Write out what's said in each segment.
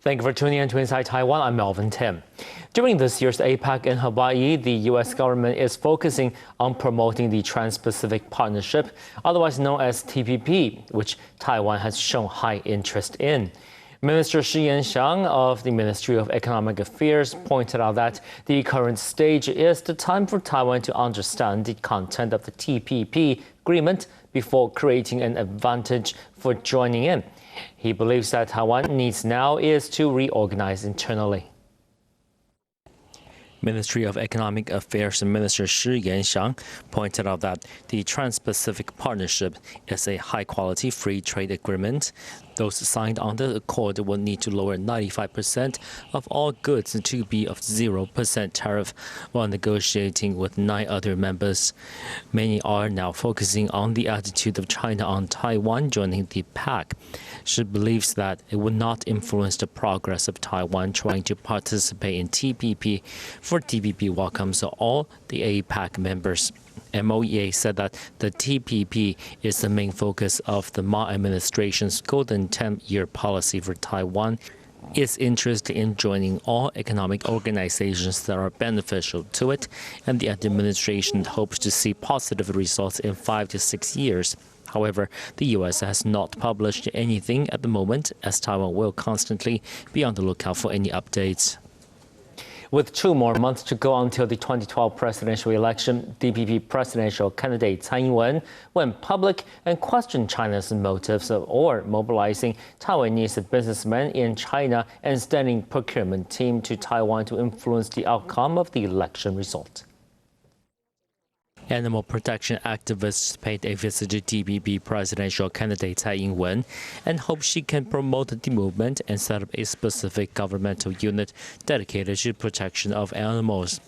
Thank you for tuning in to Inside Taiwan. I'm Melvin Tim. During this year's APEC in Hawaii, the U.S. government is focusing on promoting the Trans-Pacific Partnership, otherwise known as TPP, which Taiwan has shown high interest in. Minister Shi Yanxiang of the Ministry of Economic Affairs pointed out that the current stage is the time for Taiwan to understand the content of the TPP agreement before creating an advantage for joining in. He believes that Taiwan needs now is to reorganize internally. Ministry of Economic Affairs Minister Shi Yanxiang pointed out that the Trans-Pacific Partnership is a high-quality free trade agreement. Those signed on the accord will need to lower 95% of all goods to be of 0% tariff while negotiating with 9 other members. Many are now focusing on the attitude of China on Taiwan joining the pact. She believes that it would not influence the progress of Taiwan trying to participate in TPP, for TPP welcomes all the APEC members. MOEA said that the TPP is the main focus of the Ma administration's Golden 10-year policy for Taiwan. It's interested in joining all economic organizations that are beneficial to it, and the administration hopes to see positive results in 5 to 6 years. However, the U.S. has not published anything at the moment, as Taiwan will constantly be on the lookout for any updates. With 2 more months to go until the 2012 presidential election, DPP presidential candidate Tsai Ing-wen went public and questioned China's motives or mobilizing Taiwanese businessmen in China and sending procurement team to Taiwan to influence the outcome of the election result. Animal protection activists paid a visit to DPP presidential candidate Tsai Ing-wen and hope she can promote the movement and set up a specific governmental unit dedicated to protection of animals.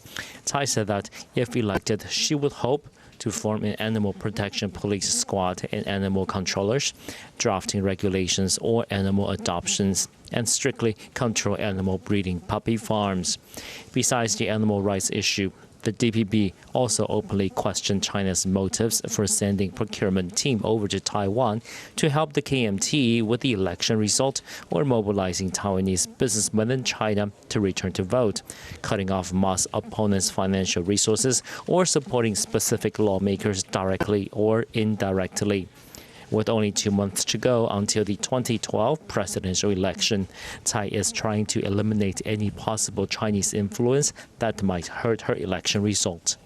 Tsai said that if elected, she would hope to form an animal protection police squad and animal controllers, drafting regulations or animal adoptions, and strictly control animal breeding puppy farms. Besides the animal rights issue, the DPP also openly questioned China's motives for sending procurement team over to Taiwan to help the KMT with the election result or mobilizing Taiwanese businessmen in China to return to vote, cutting off Ma's opponents' financial resources or supporting specific lawmakers directly or indirectly. With only 2 months to go until the 2012 presidential election, Tsai is trying to eliminate any possible Chinese influence that might hurt her election result.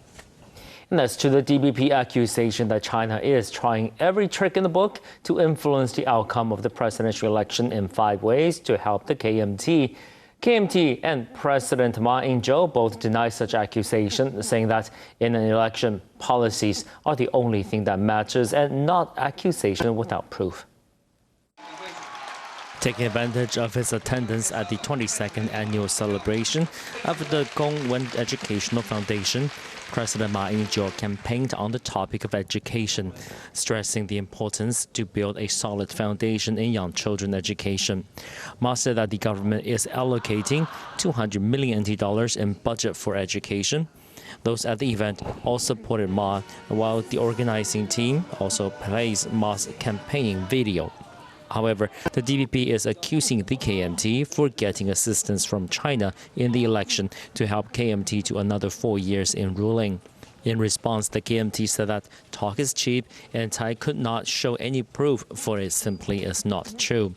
And as to the DPP accusation that China is trying every trick in the book to influence the outcome of the presidential election in 5 ways to help the KMT. KMT and President Ma Ying-jeou both deny such accusation, saying that in an election, policies are the only thing that matters and not accusation without proof. Taking advantage of his attendance at the 22nd annual celebration of the Gongwen Educational Foundation, President Ma Ying-jeou campaigned on the topic of education, stressing the importance to build a solid foundation in young children education. Ma said that the government is allocating 200 million NT dollars in budget for education. Those at the event all supported Ma, while the organizing team also praised Ma's campaigning video. However, the DPP is accusing the KMT for getting assistance from China in the election to help KMT to another 4 years in ruling. In response, the KMT said that talk is cheap and Tsai could not show any proof, for it simply is not true.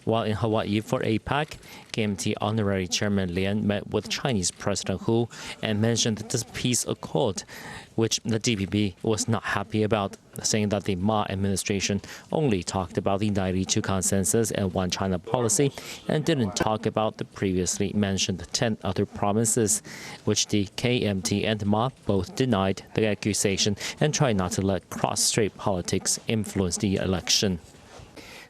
While in Hawaii for APEC, KMT Honorary Chairman Lian met with Chinese President Hu and mentioned this peace accord, which the DPP was not happy about, saying that the Ma administration only talked about the 92 consensus and One China policy and didn't talk about the previously mentioned 10 other promises, which the KMT and Ma both denied the accusation and tried not to let cross-strait politics influence the election.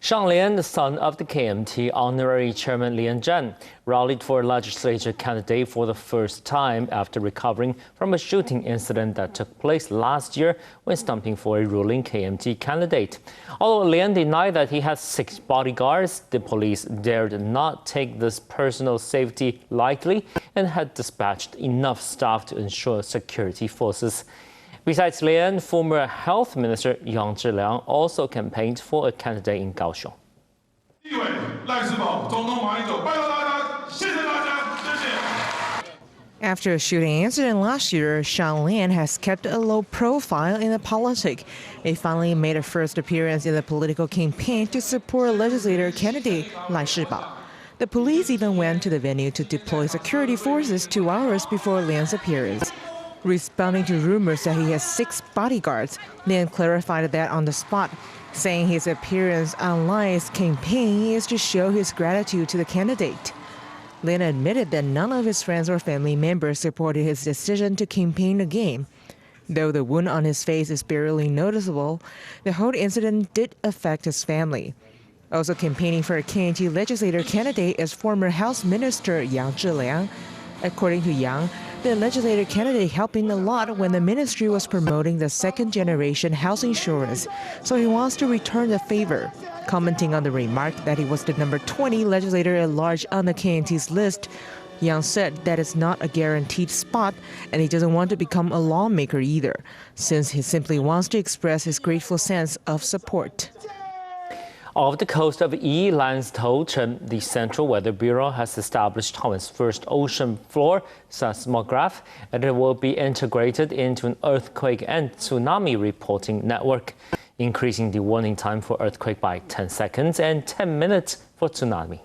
Shang Lian, the son of the KMT Honorary Chairman Lian Zhan, rallied for a legislature candidate for the first time after recovering from a shooting incident that took place last year when stumping for a ruling KMT candidate. Although Lian denied that he has 6 bodyguards, the police dared not take this personal safety lightly and had dispatched enough staff to ensure security forces. Besides Lian, former Health Minister Yang Zhiliang also campaigned for a candidate in Kaohsiung. After a shooting incident last year, Sean Lin has kept a low profile in the politics. He finally made a first appearance in the political campaign to support legislator candidate Lai Shibao. The police even went to the venue to deploy security forces 2 hours before Lin's appearance. Responding to rumors that he has 6 bodyguards, Lin clarified that on the spot, saying his appearance on Lai's campaign is to show his gratitude to the candidate. Lin admitted that none of his friends or family members supported his decision to campaign again. Though the wound on his face is barely noticeable, the whole incident did affect his family. Also campaigning for a KNT legislator candidate is former House Minister Yang Zhiliang. According to Yang, the legislator candidate helped him a lot when the ministry was promoting the second-generation house insurance, so he wants to return the favor. Commenting on the remark that he was the number 20 legislator at large on the KNT's list, Yang said that it's not a guaranteed spot and he doesn't want to become a lawmaker either, since he simply wants to express his grateful sense of support. Off the coast of Yilan's Touchen, the Central Weather Bureau has established Taiwan's first ocean floor seismograph, and it will be integrated into an earthquake and tsunami reporting network, increasing the warning time for earthquake by 10 seconds and 10 minutes for tsunami.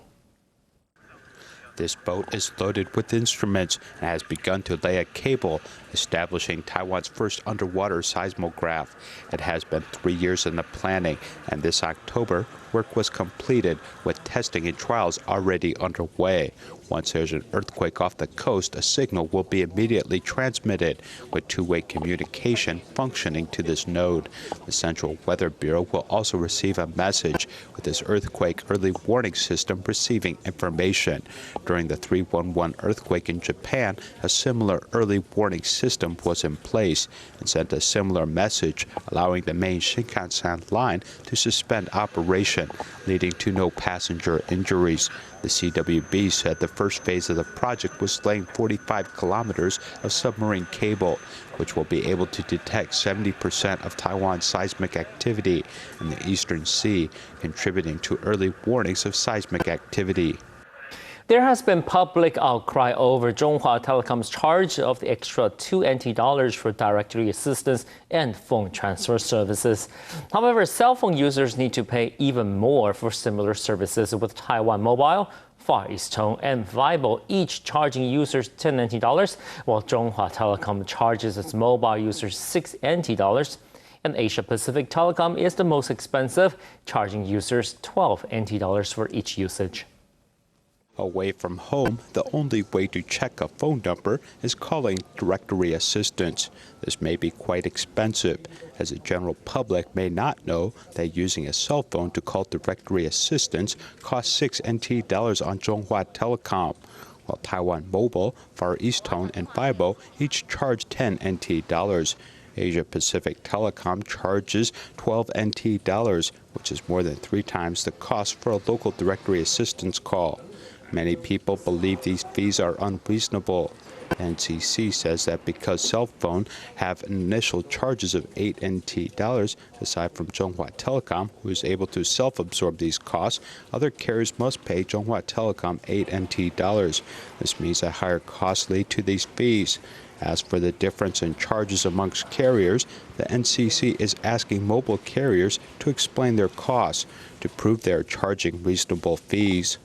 This boat is loaded with instruments and has begun to lay a cable, establishing Taiwan's first underwater seismograph. It has been 3 years in the planning, and this October, work was completed with testing and trials already underway. Once there's an earthquake off the coast, a signal will be immediately transmitted with two-way communication functioning to this node. The Central Weather Bureau will also receive a message with this earthquake early warning system receiving information. During the 311 earthquake in Japan, a similar early warning system was in place and sent a similar message, allowing the main Shinkansen line to suspend operation, leading to no passenger injuries. The CWB said the first phase of the project was laying 45 kilometers of submarine cable, which will be able to detect 70% of Taiwan's seismic activity in the Eastern Sea, contributing to early warnings of seismic activity. There has been public outcry over Chunghwa Telecom's charge of the extra $2 for directory assistance and phone transfer services. However, cell phone users need to pay even more for similar services, with Taiwan Mobile, Far EasTone, and Vibo each charging users $10, while Chunghwa Telecom charges its mobile users $6. And Asia Pacific Telecom is the most expensive, charging users $12 for each usage. Away from home, the only way to check a phone number is calling directory assistance. This may be quite expensive, as the general public may not know that using a cell phone to call directory assistance costs $6 on Chunghwa Telecom, while Taiwan Mobile, Far EasTone, and Vibo each charge $10. Asia Pacific Telecom charges $12, which is more than 3 times the cost for a local directory assistance call. Many people believe these fees are unreasonable. NCC says that because cell phones have initial charges of $8, aside from Chunghwa Telecom, who is able to self-absorb these costs, other carriers must pay Chunghwa Telecom $8. This means that higher costs lead to these fees. As for the difference in charges amongst carriers, the NCC is asking mobile carriers to explain their costs to prove they are charging reasonable fees.